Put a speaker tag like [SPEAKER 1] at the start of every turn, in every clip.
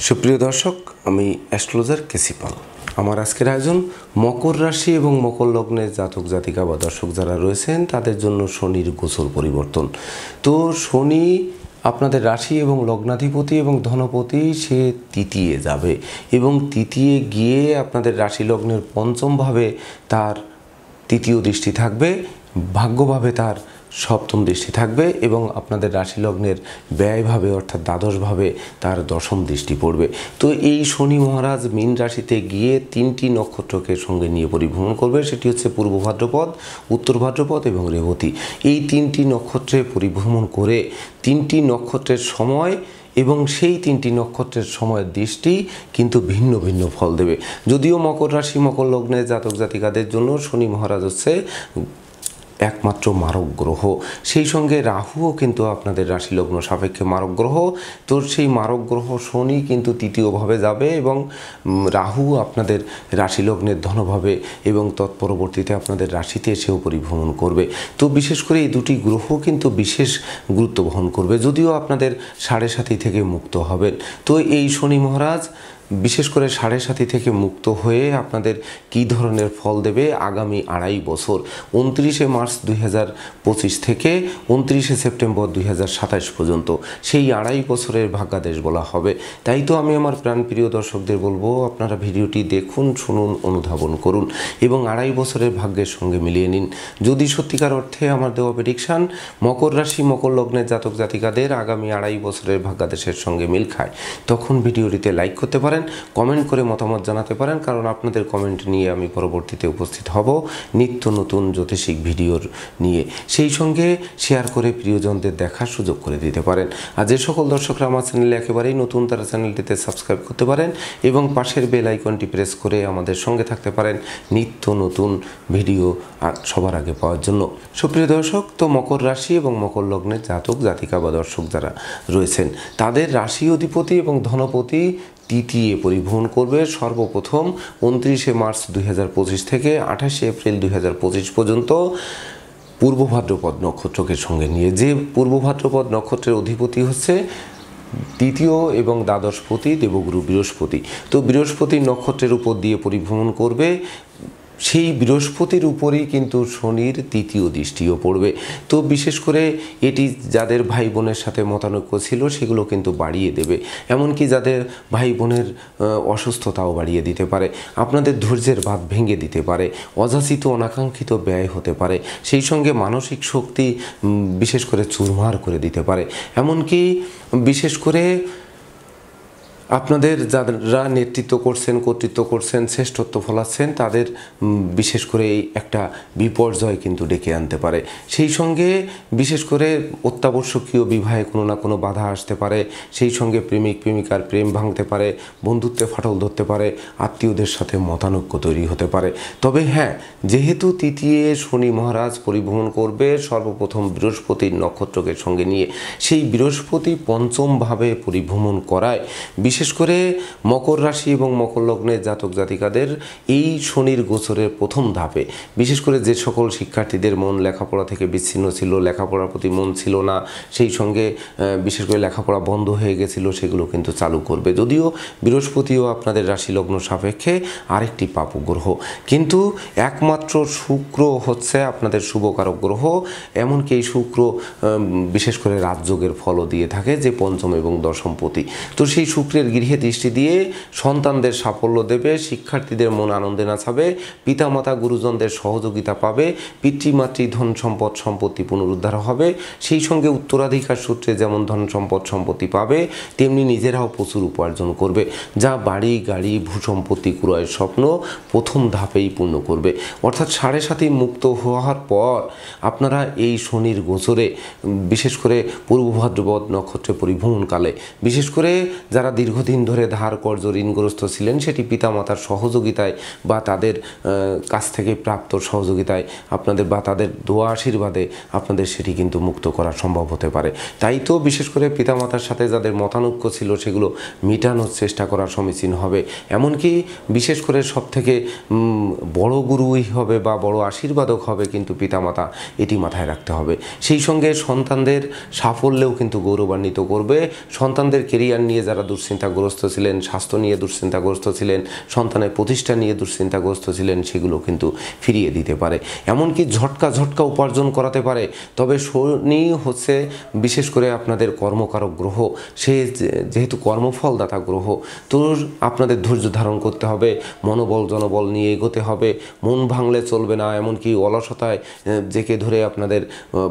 [SPEAKER 1] সুপ্রিয় দর্শক, আমি অ্যাস্ট্রোলজার কেসি পাল। আমার আজকের আয়োজন মকর রাশি এবং মকর লগ্নের জাতক জাতিকা বা দর্শক যারা রয়েছেন তাদের জন্য শনির গোচর পরিবর্তন। তো শনি আপনাদের রাশি এবং লগ্নাধিপতি এবং ধনপতি, সে তৃতীয় যাবে এবং তৃতীয় গিয়ে আপনাদের রাশি লগ্নের পঞ্চমভাবে তার তৃতীয় দৃষ্টি থাকবে, ভাগ্যভাবে তার সপ্তম দৃষ্টি থাকবে এবং আপনাদের রাশি লগ্নের ব্যয়ভাবে অর্থাৎ দ্বাদশভাবে তার দশম দৃষ্টি পড়বে। তো এই শনি মহারাজ মীন রাশিতে গিয়ে তিনটি নক্ষত্রকে সঙ্গে নিয়ে পরিভ্রমণ করবে, সেটি হচ্ছে পূর্ব ভাদ্রপদ, উত্তর ভাদ্রপদ এবং রেবতী। এই তিনটি নক্ষত্রে পরিভ্রমণ করে তিনটি নক্ষত্রের সময় এবং সেই তিনটি নক্ষত্রের সময়ের দৃষ্টি কিন্তু ভিন্ন ভিন্ন ফল দেবে। যদিও মকর রাশি মকর লগ্নের জাতক জাতিকাদের জন্য শনি মহারাজ হচ্ছে একমাত্র মারক গ্রহ, সেই সঙ্গে রাহুও কিন্তু আপনাদের রাশি লগ্ন সাপেক্ষে মারক গ্রহ। তো সেই মারক গ্রহ শনি কিন্তু তৃতীয়ভাবে যাবে এবং রাহু আপনাদের রাশি লগ্নের ধনভাবে এবং তৎপরবর্তীতে আপনাদের রাশিতে এসেও পরিভ্রমণ করবে। তো বিশেষ করে এই দুটি গ্রহ কিন্তু বিশেষ গুরুত্ব বহন করবে, যদিও আপনাদের 7.5 থেকে মুক্ত হবেন। তো এই শনি মহারাজ বিশেষ করে 7.5 থেকে মুক্ত হয়ে আপনাদের কী ধরনের ফল দেবে আগামী 2.5 বছর, 29শে মার্চ 2025 থেকে 29শে সেপ্টেম্বর 2027 পর্যন্ত, সেই 2.5 বছরের ভাগ্যাদেশ বলা হবে। তাই তো আমি আমার প্রাণপ্রিয় দর্শকদের বলবো, আপনারা ভিডিওটি দেখুন, শুনুন, অনুধাবন করুন এবং 2.5 বছরের ভাগ্যের সঙ্গে মিলিয়ে নিন। যদি সত্যিকার অর্থে আমার দেওয়া প্রেডিকশান মকর রাশি মকর লগ্নের জাতক জাতিকাদের আগামী 2.5 বছরের ভাগ্যাদেশের সঙ্গে মিল খায়, তখন ভিডিওটিতে লাইক করতে পারেন, কমেন্ট করে মতামত জানাতে পারেন, কারণ আপনাদের কমেন্ট নিয়ে আমি পরবর্তীতে উপস্থিত হব নিত্য নতুন জ্যোতিষিক ভিডিওর নিয়ে। সেই সঙ্গে শেয়ার করে প্রিয়জনদের দেখার সুযোগ করে দিতে পারেন। আর যে সকল দর্শকরা আমার চ্যানেলে একেবারেই নতুন, তারা চ্যানেলটিতে সাবস্ক্রাইব করতে পারেন এবং পাশের বেল আইকনটি প্রেস করে আমাদের সঙ্গে থাকতে পারেন নিত্য নতুন ভিডিও সবার আগে পাওয়ার জন্য। সুপ্রিয় দর্শক, তো মকর রাশি এবং মকর লগ্নের জাতক জাতিকা বা দর্শক যারা রয়েছেন তাদের রাশি অধিপতি এবং ধনপতি তৃতীয় পরিভ্রমণ করবে সর্বপ্রথম 29শে মার্চ 2025 থেকে 28শে এপ্রিল 2025 পর্যন্ত পূর্ব ভাদ্রপদ নক্ষত্রকে সঙ্গে নিয়ে। যে পূর্ব ভাদ্রপদ নক্ষত্রের অধিপতি হচ্ছে তৃতীয় এবং দ্বাদশপতি দেবগুরু বৃহস্পতি। তো বৃহস্পতি নক্ষত্রের উপর দিয়ে পরিভ্রমণ করবে, সেই বৃহস্পতির উপরেই কিন্তু শনির তৃতীয় দৃষ্টিও পড়বে। তো বিশেষ করে এটি যাদের ভাই বোনের সাথে মতানৈক্য ছিল সেগুলো কিন্তু বাড়িয়ে দেবে, এমনকি যাদের ভাই বোনের অসুস্থতাও বাড়িয়ে দিতে পারে, আপনাদের ধৈর্যের বাঁধ ভেঙে দিতে পারে, অযাচিত অনাকাঙ্ক্ষিত ব্যয় হতে পারে, সেই সঙ্গে মানসিক শক্তি বিশেষ করে চুরমার করে দিতে পারে। এমনকি বিশেষ করে আপনাদের যারা নেতৃত্ব করছেন, কর্তৃত্ব করছেন, শ্রেষ্ঠত্ব ফলাচ্ছেন, তাদের বিশেষ করে এই একটা বিপর্যয় কিন্তু ডেকে আনতে পারে। সেই সঙ্গে বিশেষ করে অত্যাবশ্যকীয় বিবাহে কোনো না কোনো বাধা আসতে পারে, সেই সঙ্গে প্রেমিক প্রেমিকার প্রেম ভাঙতে পারে, বন্ধুত্বে ফাটল ধরতে পারে, আত্মীয়দের সাথে মতানৈক্য তৈরি হতে পারে। তবে হ্যাঁ, যেহেতু তৃতীয় শনি মহারাজ পরিভ্রমণ করবে সর্বপ্রথম বৃহস্পতির নক্ষত্রকে সঙ্গে নিয়ে, সেই বৃহস্পতি পঞ্চমভাবে পরিভ্রমণ করায় বিশেষ করে মকর রাশি এবং মকর লগ্নের জাতক জাতিকাদের এই শনির গোচরের প্রথম ধাপে বিশেষ করে যে সকল শিক্ষার্থীদের মন লেখাপড়া থেকে বিচ্ছিন্ন ছিল, লেখাপড়ার প্রতি মন ছিল না, সেই সঙ্গে বিশেষ করে লেখাপড়া বন্ধ হয়ে গেছিলো, সেগুলো কিন্তু চালু করবে। যদিও বৃহস্পতিও আপনাদের রাশি লগ্ন সাপেক্ষে আরেকটি পাপক গ্রহ, কিন্তু একমাত্র শুক্র হচ্ছে আপনাদের শুভকারক গ্রহ। এমনকি এই শুক্র বিশেষ করে রাজযোগের ফলও দিয়ে থাকে, যে পঞ্চম এবং দশমপতি। তো সেই শুক্রের গৃহে দৃষ্টি দিয়ে সন্তানদের সাফল্য দেবে, শিক্ষার্থীদের মন আনন্দে নাচাবে, পিতামাতা গুরুজনদের সহযোগিতা পাবে, পিতৃমাতৃ ধন সম্পদ সম্পত্তি পুনরুদ্ধার হবে, সেই সঙ্গে উত্তরাধিকার সূত্রে যেমন ধন সম্পদ সম্পত্তি পাবে তেমনি নিজেরাও প্রচুর উপার্জন করবে, যা বাড়ি গাড়ি ভূসম্পত্তি ক্রয়ের স্বপ্ন প্রথম ধাপেই পূর্ণ করবে। অর্থাৎ 7.5 মুক্ত হওয়ার পর আপনারা এই শনির গোচরে বিশেষ করে পূর্ব ভাদ্রপদ নক্ষত্রে পরিভ্রমণকালে বিশেষ করে যারা দীর্ঘদিন ধরে ধার কর্জ ঋণগ্রস্ত ছিলেন, সেটি পিতামাতার সহযোগিতায় বা তাদের কাছ থেকে প্রাপ্ত সহযোগিতায় আপনাদের বা তাদের দোয়া আশীর্বাদে আপনাদের সেটি কিন্তু মুক্ত করা সম্ভব হতে পারে। তাই তো বিশেষ করে পিতামাতার সাথে যাদের মতানৈক্য ছিল সেগুলো মেটানোর চেষ্টা করা সমীচীন হবে। এমনকি বিশেষ করে সবথেকে বড় গুরুই হবে বা বড় আশীর্বাদক হবে কিন্তু পিতামাতা, এটি মাথায় রাখতে হবে। সেই সঙ্গে সন্তানদের সাফল্যেও কিন্তু গৌরবান্বিত করবে। সন্তানদের কেরিয়ার নিয়ে যারা দুশ্চিন্তা দুশ্চিন্তাগ্রস্ত ছিলেন, স্বাস্থ্য নিয়ে দুশ্চিন্তাগ্রস্ত ছিলেন, সন্তানের প্রতিষ্ঠা নিয়ে দুশ্চিন্তাগ্রস্ত ছিলেন, সেগুলো কিন্তু ফিরিয়ে দিতে পারে। এমনকি ঝটকা উপার্জন করাতে পারে। তবে শনি হচ্ছে বিশেষ করে আপনাদের কর্মকারক গ্রহ, সে যেহেতু কর্মফলদাতা গ্রহ, তো আপনাদের ধৈর্য ধারণ করতে হবে, মনোবল জনবল নিয়ে এগোতে হবে, মন ভাঙলে চলবে না। এমনকি অলসতায় জেকে ধরে আপনাদের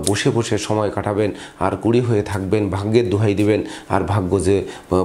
[SPEAKER 1] বসে বসে সময় কাটাবেন আর কুড়ি হয়ে থাকবেন, ভাগ্যের দোহাই দিবেন, আর ভাগ্য যে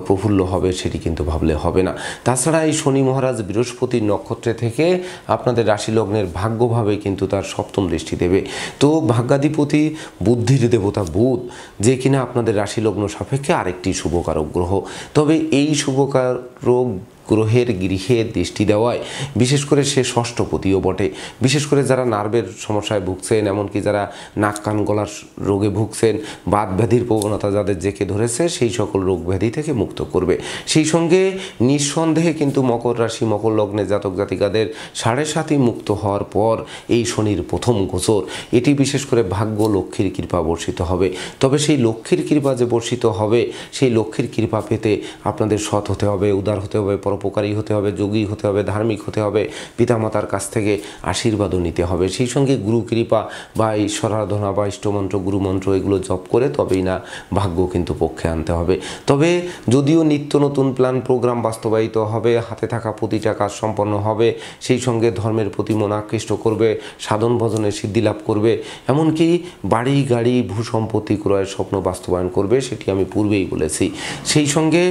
[SPEAKER 1] প্রফুল্ল হবে সেটি কিন্তু ভাবলে হবে না। তাছাড়া এই শনি মহারাজ বৃহস্পতির নক্ষত্রে থেকে আপনাদের রাশি লগ্নের ভাগ্যভাবে কিন্তু তার সপ্তম দৃষ্টি দেবে। তো ভাগ্যাধিপতি বুদ্ধির দেবতা বুধ, যে কিনা আপনাদের রাশি লগ্ন সাপেক্ষে আরেকটি শুভকারক গ্রহ। তবে এই শুভকারক গ্রহের গৃহে দৃষ্টি দেওয়ায় বিশেষ করে সে ষষ্ঠপতিও বটে। বিশেষ করে যারা নার্ভের সমস্যায় ভুগছেন, এমনকি যারা নাক কান গলার রোগে ভুগছেন, বাত ব্যাধির প্রবণতা যাদের জেকে ধরেছে, সেই সকল রোগ ব্যাধি থেকে মুক্ত করবে। সেই সঙ্গে নিঃসন্দেহে কিন্তু মকর রাশি মকর লগ্নে জাতক জাতিকাদের 7.5 মুক্ত হওয়ার পর এই শনির প্রথম গোচর, এটি বিশেষ করে ভাগ্য লক্ষ্মীর কৃপা বর্ষিত হবে। তবে সেই লক্ষ্মীর কৃপা যে বর্ষিত হবে, সেই লক্ষ্মীর কৃপা পেতে আপনাদের সৎ হতে হবে, উদার হতে হবে, পরোপকারী হতে হবে, যোগী হতে হবে, ধার্মিক হতে হবে, পিতামাতার কাছ থেকে আশীর্বাদও নিতে হবে। সেই সঙ্গে গুরু কৃপা বা ঈশ্বরারাধনা বা ইষ্টমন্ত্র গুরুমন্ত্র এগুলো জপ করে তবেই না ভাগ্য কিন্তু পক্ষে আনতে হবে। তবে যদিও নিত্য নতুন প্ল্যান প্রোগ্রাম বাস্তবায়িত হবে, হাতে থাকা প্রতিটা কাজ সম্পন্ন হবে, সেই সঙ্গে ধর্মের প্রতি মন আকৃষ্ট করবে, সাধন ভজনে সিদ্ধি লাভ করবে, এমনকি বাড়ি গাড়ি ভূসম্পত্তি ক্রয়ের স্বপ্ন বাস্তবায়ন করবে, সেটি আমি পূর্বেই বলেছি। সেই সঙ্গে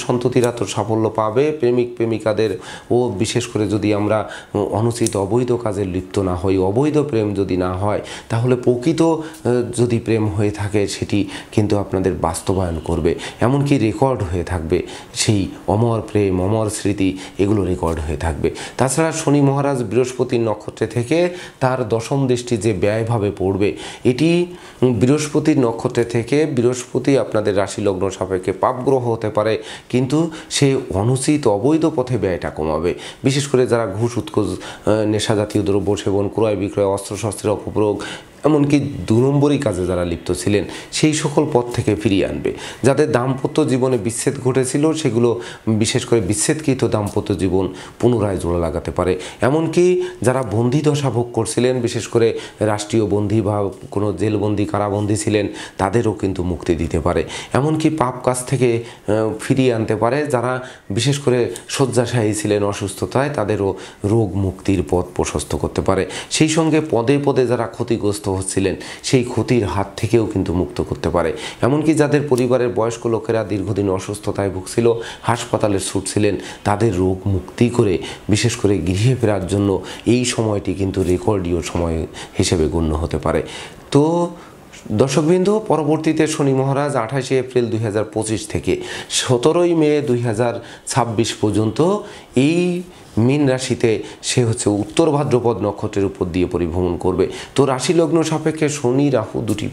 [SPEAKER 1] সন্ততিরা তো সাফল্য পাবে। প্রেমিক প্রেমিকাদের ও বিশেষ করে যদি আমরা অনুচিত অবৈধ কাজে লিপ্ত না হই, অবৈধ প্রেম যদি না হয়, তাহলে প্রকৃত যদি প্রেম হয়ে থাকে সেটি কিন্তু আপনাদের বাস্তবায়ন করবে, এমনকি রেকর্ড হয়ে থাকবে। সেই অমর প্রেম, অমর স্মৃতি এগুলো রেকর্ড হয়ে থাকবে। তাছাড়া শনি মহারাজ বৃহস্পতির নক্ষত্রে থেকে তার দশম দৃষ্টি যে ব্যয়ভাবে পড়বে, এটি বৃহস্পতির নক্ষত্রে থেকে বৃহস্পতি আপনাদের রাশি লগ্ন সাপেক্ষে পাপগ্রহ হতে পারে, কিন্তু সে অনুচিত অবৈধ পথে ব্যয়টা কমাবে। বিশেষ করে যারা ঘুষ উৎকোচ, নেশা জাতীয় দ্রব্য সেবন, ক্রয় বিক্রয়, অস্ত্রশস্ত্রের অপপ্রয়োগ, এমনকি 2 নম্বরই কাজে যারা লিপ্ত ছিলেন, সেই সকল পথ থেকে ফিরিয়ে আনবে। যাদের দাম্পত্য জীবনে বিচ্ছেদ ঘটেছিল, সেগুলো বিশেষ করে বিচ্ছেদকৃত দাম্পত্য জীবন পুনরায় জোড়া লাগাতে পারে। এমনকি যারা বন্দি দশা ভোগ করছিলেন, বিশেষ করে রাষ্ট্রীয় বন্দী বা কোনো জেলবন্দি কারাবন্দী ছিলেন, তাদেরও কিন্তু মুক্তি দিতে পারে। এমনকি পাপ কাজ থেকে ফিরিয়ে আনতে পারে। যারা বিশেষ করে শয্যাশায়ী ছিলেন অসুস্থতায়, তাদেরও রোগ মুক্তির পথ প্রশস্ত করতে পারে। সেই সঙ্গে পদে পদে যারা ক্ষতিগ্রস্ত হচ্ছিলেন, সেই ক্ষতির হাত থেকেও কিন্তু মুক্ত করতে পারে। এমনকি যাদের পরিবারের বয়স্ক লোকেরা দীর্ঘদিন অসুস্থতায় ভুগছিল, হাসপাতালে ছুটছিলেন, তাদের রোগ মুক্তি করে বিশেষ করে গৃহে ফেরার জন্য এই সময়টি কিন্তু রেকর্ডীয় সময় হিসেবে গণ্য হতে পারে। তো দর্শকবৃন্দ, পরবর্তীতে শনি মহারাজ 28 এপ্রিল 2025 থেকে 17 মে 2026 পর্যন্ত এই মীন রাশিতে সে হচ্ছে উত্তর ভাদ্রপদ নক্ষত্রের উপর দিয়ে পরিভ্রমণ করবে। তো রাশি লগ্ন সাপেক্ষে শনি রাহু দুটি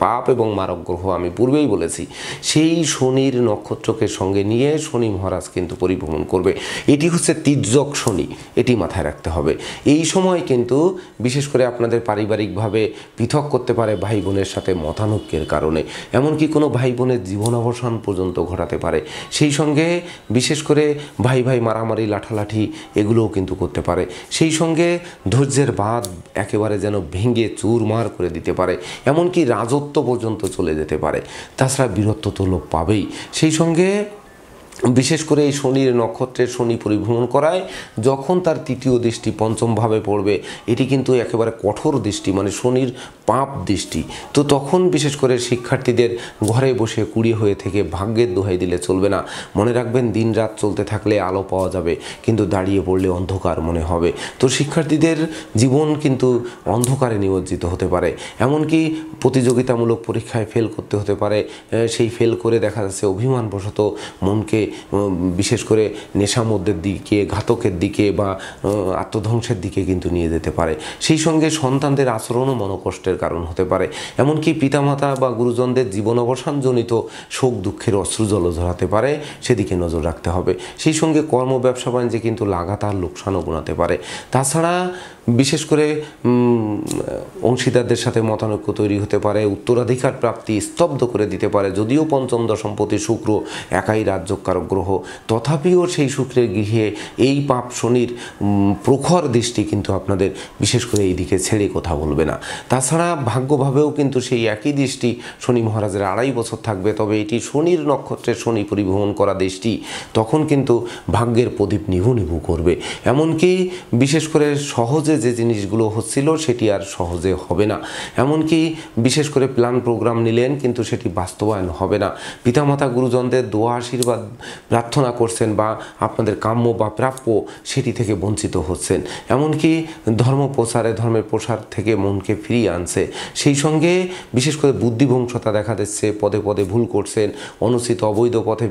[SPEAKER 1] পাপ এবং মারক গ্রহ আমি পূর্বেই বলেছি, সেই শনির নক্ষত্রকে সঙ্গে নিয়ে শনি মহারাজ কিন্তু পরিভ্রমণ করবে। এটি হচ্ছে তির্যক শনি, এটি মাথায় রাখতে হবে। এই সময় কিন্তু বিশেষ করে আপনাদের পারিবারিকভাবে পৃথক করতে পারে ভাই বোনের সাথে মতানৈক্যের কারণে, এমনকি কোনো ভাই বোনের জীবনাবসান পর্যন্ত ঘটাতে পারে। সেই সঙ্গে বিশেষ করে ভাই ভাই মারামারি, লাঠালাঠি এগুলোও কিন্তু করতে পারে। সেই সঙ্গে ধৈর্যের বাঁধ একেবারে যেন ভেঙে চুরমার করে দিতে পারে, এমনকি রাজত্ব পর্যন্ত চলে যেতে পারে। তাছাড়া বীরত্ব তো লোপ পাবেই। সেই সঙ্গে বিশেষ করে এই শনির নক্ষত্রে শনি পরিভ্রমণ করায় যখন তার তৃতীয় দৃষ্টি পঞ্চম ভাবে পড়বে, এটি কিন্তু একেবারে কঠোর দৃষ্টি, মানে শনির পাপ দৃষ্টি। তো তখন বিশেষ করে শিক্ষার্থীদের ঘরে বসে কুড়ি হয়ে থেকে ভাগ্যের দোহাই দিলে চলবে না। মনে রাখবেন, দিন রাত চলতে থাকলে আলো পাওয়া যাবে, কিন্তু দাঁড়িয়ে পড়লে অন্ধকার মনে হবে। তো শিক্ষার্থীদের জীবন কিন্তু অন্ধকারে নিমজ্জিত হতে পারে, এমনকি প্রতিযোগিতামূলক পরীক্ষায় ফেল করতে হতে পারে। সেই ফেল করে দেখা যাচ্ছে অভিমানবশত মনকে বিশেষ করে নেশামদ্যের দিকে, ঘাতকের দিকে বা আত্মধ্বংসের দিকে কিন্তু নিয়ে যেতে পারে। সেই সঙ্গে সন্তানদের আচরণও মনোকষ্টের কারণ হতে পারে, এমনকি পিতামাতা বা গুরুজনদের জীবন অবসানজনিত শোক দুঃখের অশ্রুজল ঝরাতে পারে, সেদিকে নজর রাখতে হবে। সেই সঙ্গে কর্ম ব্যবসা বাণিজ্যে কিন্তু লাগাতার লোকসানও গুণাতে পারে। তাছাড়া বিশেষ করে অংশীদারদের সাথে মতানৈক্য তৈরি হতে পারে, উত্তরাধিকার প্রাপ্তি স্তব্ধ করে দিতে পারে। যদিও পঞ্চম দশমপতি শুক্র একাই রাজ্যকারক গ্রহ, তথাপিও সেই শুক্রের গৃহে এই পাপ শনির প্রখর দৃষ্টি কিন্তু আপনাদের বিশেষ করে এই দিকে ছেড়ে কথা বলবে না। তাছাড়া ভাগ্যভাবেও কিন্তু সেই একই দৃষ্টি শনি মহারাজের 2.5 বছর থাকবে, তবে এটি শনির নক্ষত্রে শনি পরিভ্রমণ করা দৃষ্টি, তখন কিন্তু ভাগ্যের প্রদীপ নিভু নিভু করবে। এমনকি বিশেষ করে সহজে যে জিনিসগুলো হচ্ছিল সেটি আর সহজে হবে না। এমনকি বিশেষ করে প্ল্যান প্রোগ্রাম নিলেন কিন্তু সেটি বাস্তবায়ন হবে না। পিতামাতা গুরুজনদের দোয়া আশীর্বাদ প্রার্থনা করছেন বা আপনাদের কাম্য বা প্রাপ্য সেটি থেকে বঞ্চিত হচ্ছেন। এমনকি ধর্ম প্রচারে, ধর্মের প্রসার থেকে মনকে ফিরিয়ে আনছে। সেই সঙ্গে বিশেষ করে বুদ্ধিভ্রংশতা দেখা দিচ্ছে, পদে পদে ভুল করছেন, অনুচিত অবৈধ পথে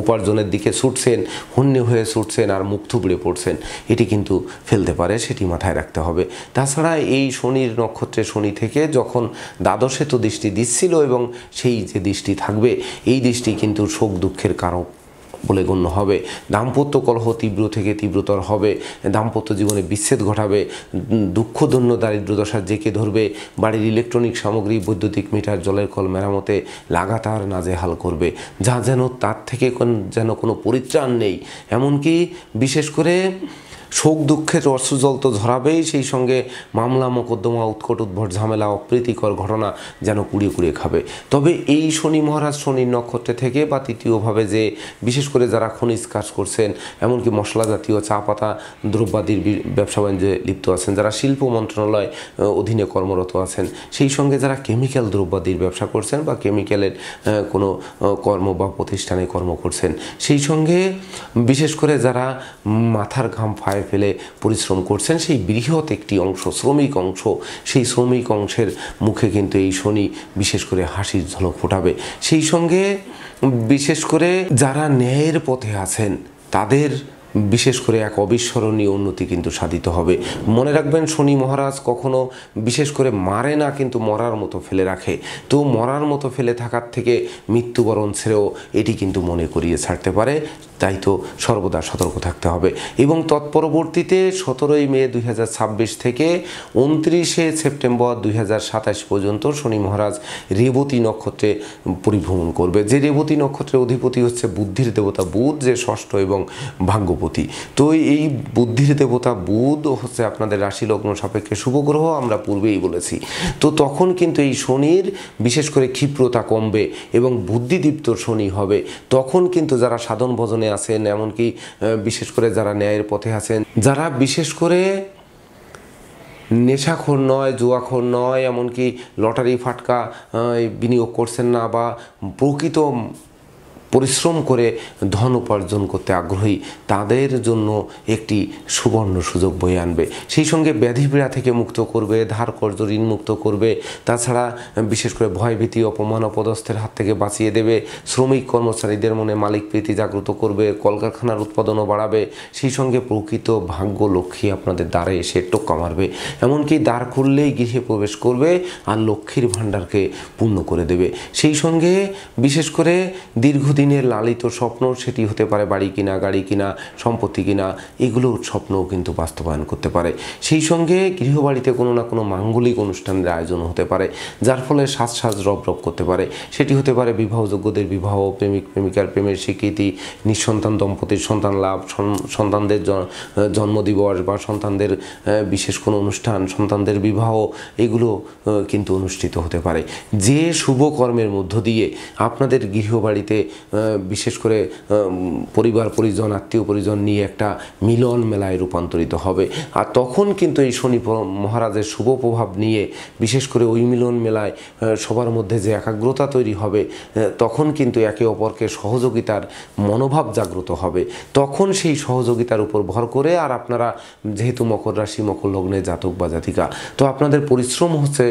[SPEAKER 1] উপার্জনের দিকে ছুটছেন, হন্যে হয়ে ছুটছেন আর মুখ থুবড়ে পড়ছেন। এটি কিন্তু ফেলতে পারে, সেটি মাথায় রাখতে হবে। তাছাড়া এই শনির নক্ষত্রে শনি থেকে যখন দ্বাদশে তো দৃষ্টি দিচ্ছিল এবং সেই যে দৃষ্টি থাকবে, এই দৃষ্টি কিন্তু শোক দুঃখের কারক বলে গণ্য হবে। দাম্পত্য কলহ তীব্র থেকে তীব্রতর হবে, দাম্পত্য জীবনে বিচ্ছেদ ঘটাবে, দুঃখদন্য দারিদ্র্যদশা জেঁকে ধরবে, বাড়ির ইলেকট্রনিক সামগ্রী, বৈদ্যুতিক মিটার, জলের কল মেরামতে লাগাতার নাজেহাল করবে, যা যেন তার থেকে যেন কোনো পরিত্রাণ নেই। এমনকি বিশেষ করে শোক দুঃখের অশ্রুজল তো ঝরাবেই, সেই সঙ্গে মামলা মোকদ্দমা, উৎকট উদ্ভট ঝামেলা, অপ্রীতিকর ঘটনা যেন কুড়িয়ে কুড়িয়ে খাবে। তবে এই শনি মহারাজ শনির নক্ষত্রে থেকে বা তৃতীয়ভাবে যে বিশেষ করে যারা খনিজ কাজ করছেন, এমনকি মশলা জাতীয় চা পাতা দ্রব্যাদির ব্যবসা বাণিজ্যে লিপ্ত আছেন, যারা শিল্প মন্ত্রণালয় অধীনে কর্মরত আছেন, সেই সঙ্গে যারা কেমিক্যাল দ্রব্যাদির ব্যবসা করছেন বা কেমিক্যালের কোনো কর্ম বা প্রতিষ্ঠানে কর্ম করছেন, সেই সঙ্গে বিশেষ করে যারা মাথার ঘাম পায়ে ফেলে পরিশ্রম করছেন, সেই বৃহৎ একটি অংশ শ্রমিক অংশ, সেই শ্রমিক অংশের মুখে কিন্তু এই শনি বিশেষ করে হাসির ঝলক ফোটাবে। সেই সঙ্গে বিশেষ করে যারা ন্যায়ের পথে আছেন তাদের বিশেষ করে এক অবিস্মরণীয় উন্নতি কিন্তু সাধিত হবে। মনে রাখবেন, শনি মহারাজ কখনো বিশেষ করে মারে না, কিন্তু মরার মতো ফেলে রাখে। তো মরার মতো ফেলে থাকার থেকে মৃত্যুবরণ ছেড়েও এটি কিন্তু মনে করিয়ে ছাড়তে পারে, তাই তো সর্বদা সতর্ক থাকতে হবে। এবং তৎপরবর্তীতে 17 মে 2026 থেকে 29 সেপ্টেম্বর 2027 পর্যন্ত শনি মহারাজ রেবতী নক্ষত্রে পরিভ্রমণ করবে। যে রেবতী নক্ষত্রের অধিপতি হচ্ছে বুদ্ধির দেবতা বুধ, যে ষষ্ঠ এবং ভাগ্যপতি। তো এই বুদ্ধির দেবতা বুধ হচ্ছে আপনাদের রাশি লগ্ন সাপেক্ষে শুভ গ্রহ, আমরা পূর্বেই বলেছি। তো তখন কিন্তু এই শনির বিশেষ করে ক্ষিপ্রতা কমবে এবং বুদ্ধিদীপ্ত শনি হবে। তখন কিন্তু যারা সাধন ভজনে আছেন, এমনকি বিশেষ করে যারা ন্যায়ের পথে আছেন, যারা বিশেষ করে নেশাখোর নয়, জুয়াখোর নয়, এমনকি লটারি ফাটকা বিনিয়োগ করছেন না বা প্রকৃত পরিশ্রম করে ধন উপার্জন করতে আগ্রহী, তাদের জন্য একটি সুবর্ণ সুযোগ বয়ে আনবে। সেই সঙ্গে ব্যাধিপীড়া থেকে মুক্ত করবে, ধার কর্জ ঋণ মুক্ত করবে। তাছাড়া বিশেষ করে ভয়ভীতি, অপমান, অপদস্থের হাত থেকে বাঁচিয়ে দেবে। শ্রমিক কর্মচারীদের মনে মালিক প্রীতি জাগ্রত করবে, কলকারখানার উৎপাদনও বাড়াবে। সেই সঙ্গে প্রকৃত ভাগ্য লক্ষ্মী আপনাদের দ্বারে এসে টোক্কা মারবে, এমনকি দ্বার খুললেই গৃহে প্রবেশ করবে আর লক্ষ্মীর ভাণ্ডারকে পূর্ণ করে দেবে। সেই সঙ্গে বিশেষ করে দীর্ঘদিনের লালিত স্বপ্ন, সেটি হতে পারে বাড়ি কিনা, গাড়ি কিনা, সম্পত্তি কিনা, এগুলোর স্বপ্নও কিন্তু বাস্তবায়ন করতে পারে। সেই সঙ্গে গৃহবাড়িতে কোনো না কোনো মাঙ্গলিক অনুষ্ঠানের আয়োজন হতে পারে, যার ফলে সাজ সাজ রব রব করতে পারে। সেটি হতে পারে বিবাহযোগ্যদের বিবাহ, প্রেমিক প্রেমিকার প্রেমের স্বীকৃতি, নিঃসন্তান দম্পতির সন্তান লাভ, সন্তানদের জন্মদিবস বা সন্তানদের বিশেষ কোনো অনুষ্ঠান, সন্তানদের বিবাহ, এগুলো কিন্তু অনুষ্ঠিত হতে পারে। যে শুভ কর্মের মধ্য দিয়ে আপনাদের গৃহবাড়িতে বিশেষ করে পরিবার পরিজন, আত্মীয় পরিজন নিয়ে একটা মিলন মেলায় রূপান্তরিত হবে। আর তখন কিন্তু এই শনি মহারাজের শুভ প্রভাব নিয়ে বিশেষ করে ওই মিলন মেলায় সবার মধ্যে যে একাগ্রতা তৈরি হবে, তখন কিন্তু একে অপরকে সহযোগিতার মনোভাব জাগ্রত হবে। তখন সেই সহযোগিতার উপর ভর করে, আর আপনারা যেহেতু মকর রাশি, মকর লগ্নে জাতক বা জাতিকা, তো আপনাদের পরিশ্রম হচ্ছে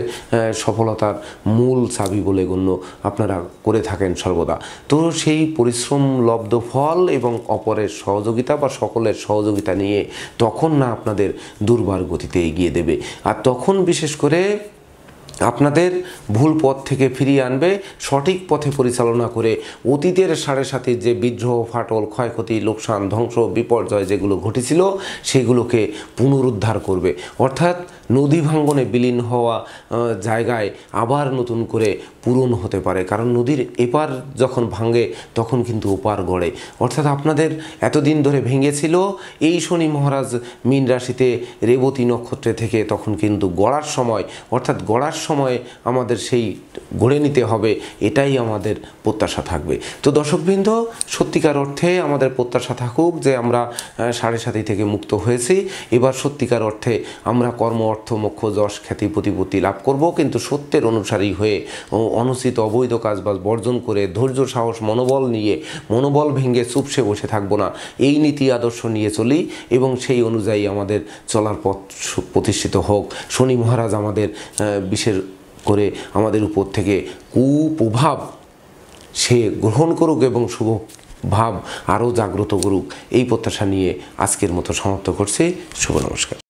[SPEAKER 1] সফলতার মূল চাবি বলে গণ্য, আপনারা করে থাকেন সর্বদা। তো সেই পরিশ্রম লব্ধ ফল এবং অপরের সহযোগিতা বা সকলের সহযোগিতা নিয়ে তখন না আপনাদের দুর্বার গতিতে এগিয়ে দেবে। আর তখন বিশেষ করে আপনাদের ভুল পথ থেকে ফিরিয়ে আনবে, সঠিক পথে পরিচালনা করে অতীতের সাড়ে সাথে যে বিদ্রোহ, ফাটল, ক্ষয়ক্ষতি, লোকসান, ধ্বংস, বিপর্যয় যেগুলো ঘটেছিল সেগুলোকে পুনরুদ্ধার করবে। অর্থাৎ নদী ভাঙ্গনে বিলীন হওয়া জায়গায় আবার নতুন করে পূরণ হতে পারে, কারণ নদীর এপার যখন ভাঙে তখন কিন্তু ওপার গড়ে। অর্থাৎ আপনাদের এতদিন ধরে ভেঙেছিল, এই শনি মহারাজ মীন রাশিতে রেবতী নক্ষত্রে থেকে তখন কিন্তু গড়ার সময়, অর্থাৎ গড়ার সময় আমাদের সেই গড়ে নিতে হবে, এটাই আমাদের প্রত্যাশা থাকবে। তো দর্শকবৃন্দ, সত্যিকার অর্থে আমাদের প্রত্যাশা থাকুক যে আমরা সাড়ে সাতি থেকে মুক্ত হয়েছি। এবার সত্যিকার অর্থে আমরা কর্ম, অর্থ, মোক্ষ, যশ, খ্যাতি, প্রতিপত্তি লাভ করব, কিন্তু সত্যের অনুসারী হয়ে অনুচিত অবৈধ কাজবাজ বর্জন করে ধৈর্য, সাহস, মনোবল নিয়ে, মনোবল ভেঙে চুপসে বসে থাকবো না, এই নীতি আদর্শ নিয়ে চলি এবং সেই অনুযায়ী আমাদের চলার পথ প্রতিষ্ঠিত হোক। শনি মহারাজ আমাদের বিশেষ করে আমাদের উপর থেকে কুপ্রভাব সে গ্রহণ করুক এবং শুভ ভাব আরও জাগ্রত করুক, এই প্রত্যাশা নিয়ে আজকের মতো সমাপ্ত করছি। শুভ নমস্কার।